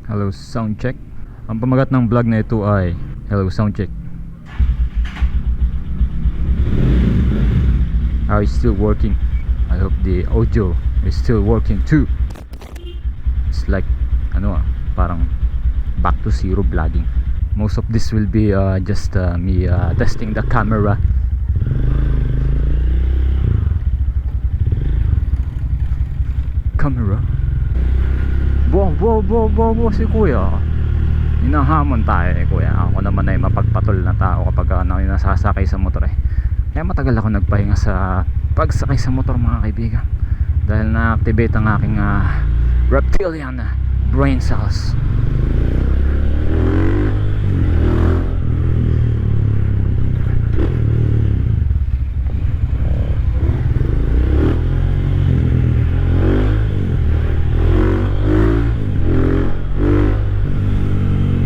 Hello sound check. Ang pamagat ng vlog na ito ay Hello sound check. How is still working? I hope the audio is still working too. It's like parang back to zero vlogging. Most of this will be just me testing the camera. Wow, si kuya. Hinahamon tayo kuya. Ako naman ay mapagpatol na tao kapag nasasakay sa motor Kaya matagal ako nagpahinga sa pagsakay sa motor mga kaibigan. Dahil na-activate ang aking reptilian brain cells.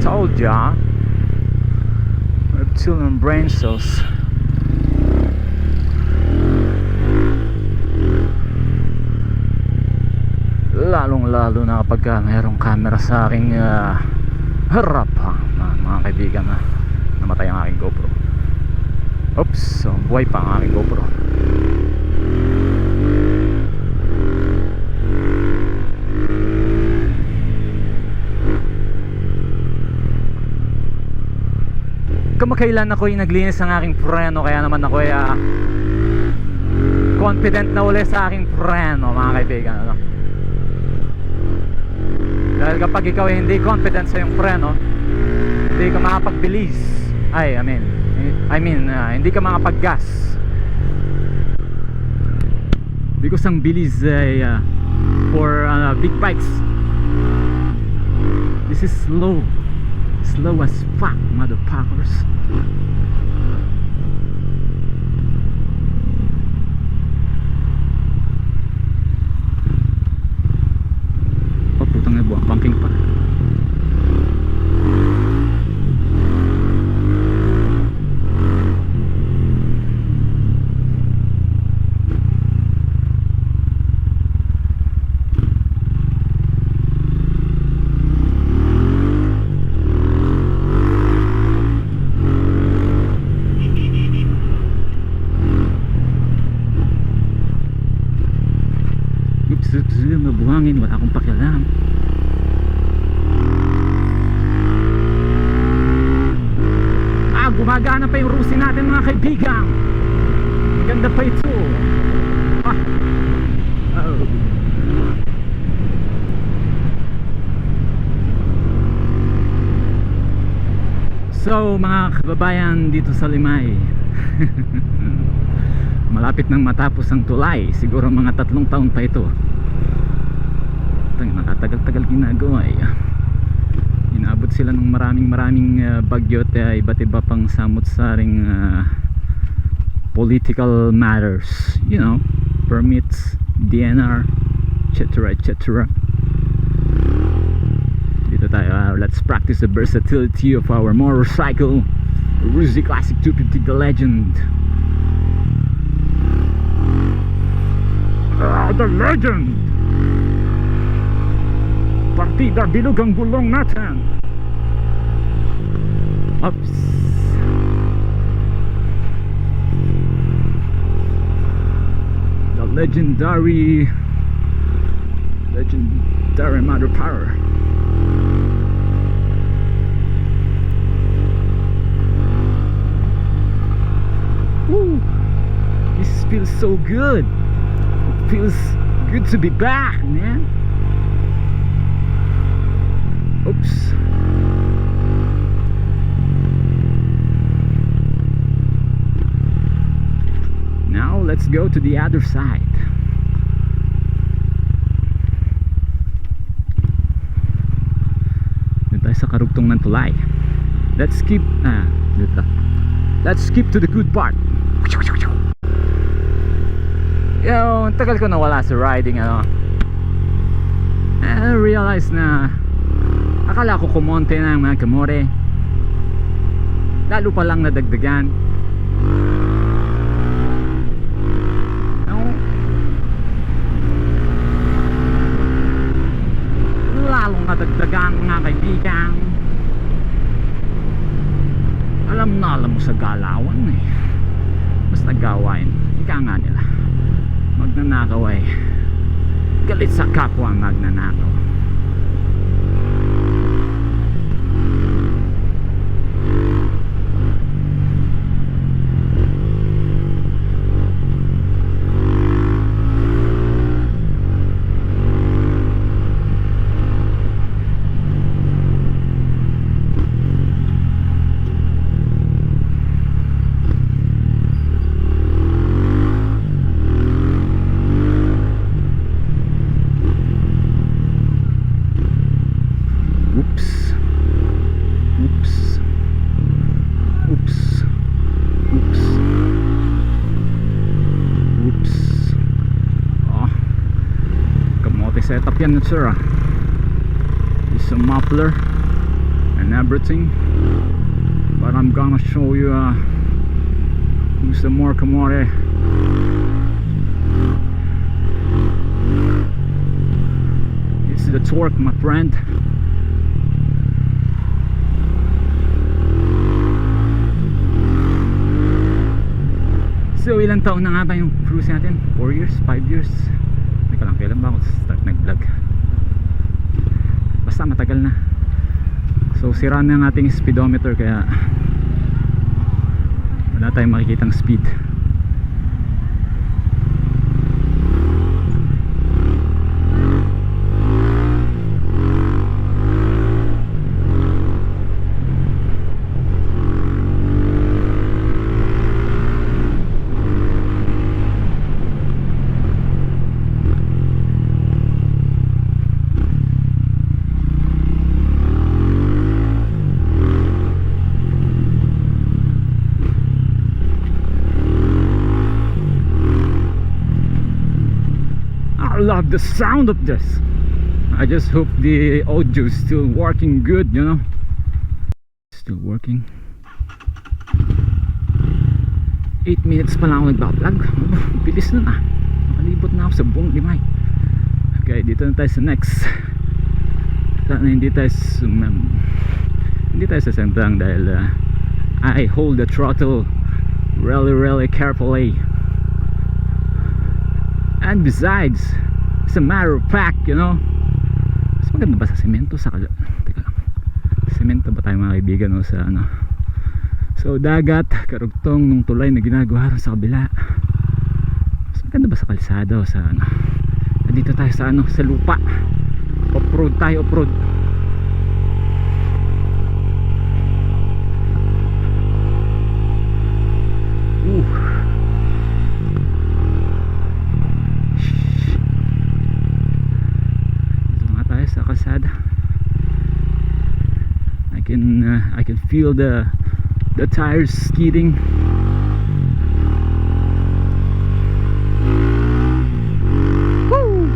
Told ya, reptilian brain cells. Lalong-lalo na kapag mayroong camera sa aking harap mga kaibigan. Namatay ang aking GoPro. Oops, so buhay pa ang aking GoPro. Kamakailan ako yung naglinis ng aking preno, kaya naman ako confident na uli sa aking preno mga kaibigan. Dahil kapag ikaw ay hindi confident sa iyong preno, hindi ka makapagbilis. I mean hindi ka makapaggas. Because ang bilis ay for big bikes. This is slow as fuck, motherfuckers. Oh putang ina, buwang banking pa. Mabuhangin, wala akong pakialam. Gumagana pa yung Rusi natin mga kaibigan. Ganda pa ito. So mga kababayan dito sa Limay, malapit nang matapos ang tulay. Siguro mga 3 taon pa ito. Nakatagal-tagal ginagawa Inaabot sila ng maraming bagyo at iba't iba pang samot-saring political matters, permits, DNR, etc. Dito tayo, let's practice the versatility of our motorcycle Rusi Classic250, the legend. The legend. Partida, bilog ang gulong natin. Oops. The legendary mother power. Woo. This feels so good. It feels good to be back, man. Oops. Now let's go to the other side. Dito tayo sa karugtong ng tulay. Let's skip to the good part. Tagal ko nawala sa riding I realize na akala ko kumonte na ang mga kamore, lalo pa lang nadagdagan. lalong nadagdagan mga kaibigan. Alam mo sa galawan eh, basta gawain ika nga nila. Magnanakaw ay galit sa kapwa magnanakaw. Setup yan sir ah. It's a muffler and everything, but I'm gonna show you use the more kamore. It's the torque my friend. So ilang taon na nga ba yung cruise natin? 4 years? 5 years? Hindi ko lang kailan ba ako start nag-vlog. Basta matagal na. So sira na ang ating speedometer kaya wala tayong makikitang speed. I love the sound of this. I just hope the audio is still working good, you know. Still working. 8 minutes pa lang ako nagbablog. Bilis na na. Nakalibot na ako sa buong limay. Okay, dito na tayo sa next. Sana hindi tayo sasentang dahil I hold the throttle really carefully. And besides, as a matter of fact, you know, mas maganda ba sa semento? Teka lang, semento ba tayo mga kaibigan o sa ano? So dagat, karugtong nung tulay na ginagawa rin sa kabila. Mas maganda ba sa kalsada o sa ano? Dito tayo sa ano, sa lupa. Off-road tayo, off-road. Sa kalsada I can feel the tires skidding. Woo!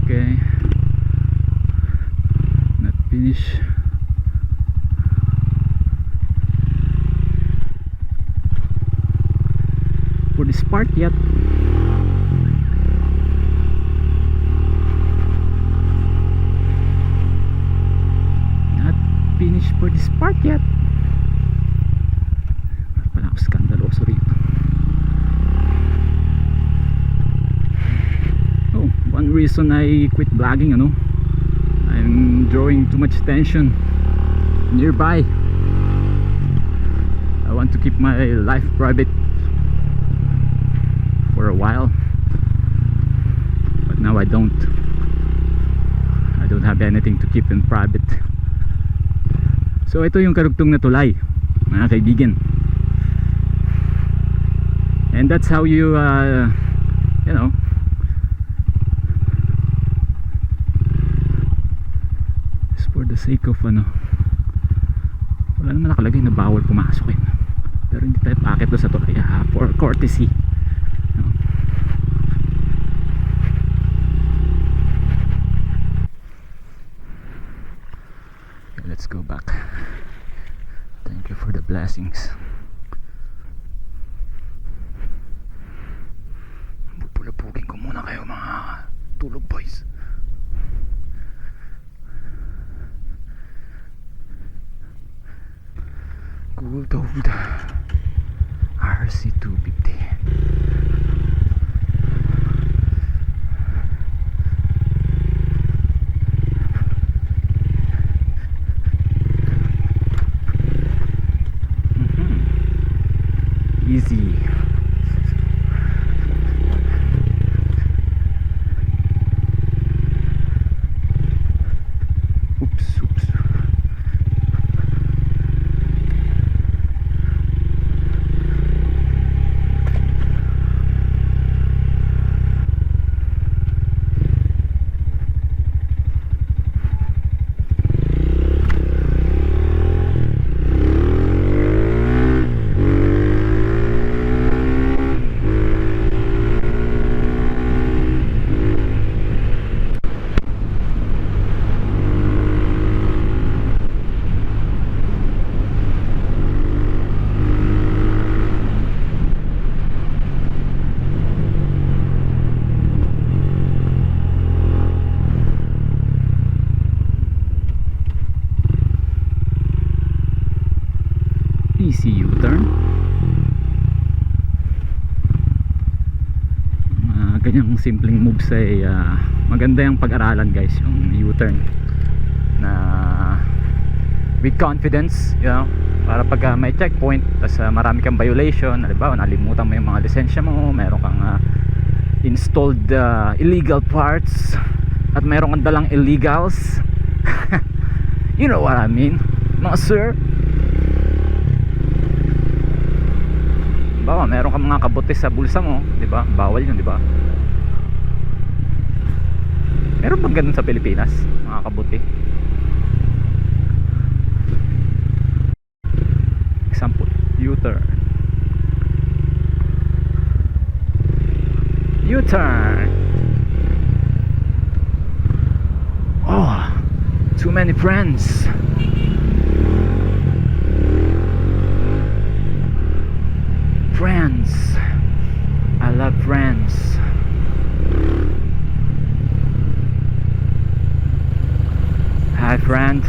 Okay, finish. For this part yet. Not finished for this part yet. Pala ako skandaloso rito. Oh, one reason I quit vlogging, ano, I'm drawing too much attention nearby. I want to keep my life private for a while, but now I don't have anything to keep in private. So ito yung karugtong na tulay mga kaibigan, and that's how you you know, for the sake of ano, wala naman nakalagay na bawal pumasok eh, pero hindi tayo paakit doon sa tulay for courtesy. let's go back. Thank you for the blessings. Pupulapugin ko muna kayo mga tulog boys. Good old RC250. Easy. Oops. Easy U-turn. Ganyang simpleng moves ay maganda yung pag-aralan guys, yung U-turn na with confidence, you know, para pag may checkpoint tas marami kang violation, halimbawa nalimutan mo yung mga lisensya mo, meron kang installed illegal parts at meron kang dalang illegals. You know what I mean, mga sir. Bawa meron kang mga kabote sa bulsa mo, 'di ba? Bawal 'yun, 'di ba? Meron bang ganun sa Pilipinas, mga kabote? Example, U-turn. U-turn. Oh, too many friends. Friends, I love friends. Hi friend.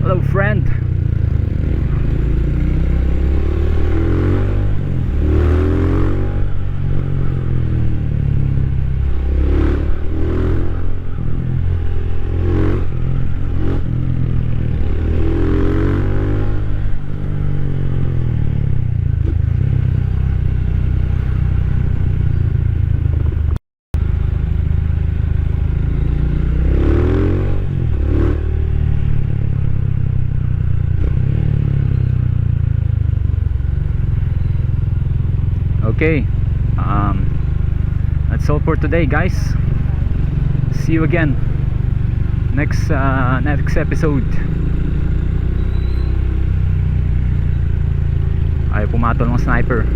Hello friend. Okay, that's all for today guys. See you again next episode. Ay pumatol ng sniper.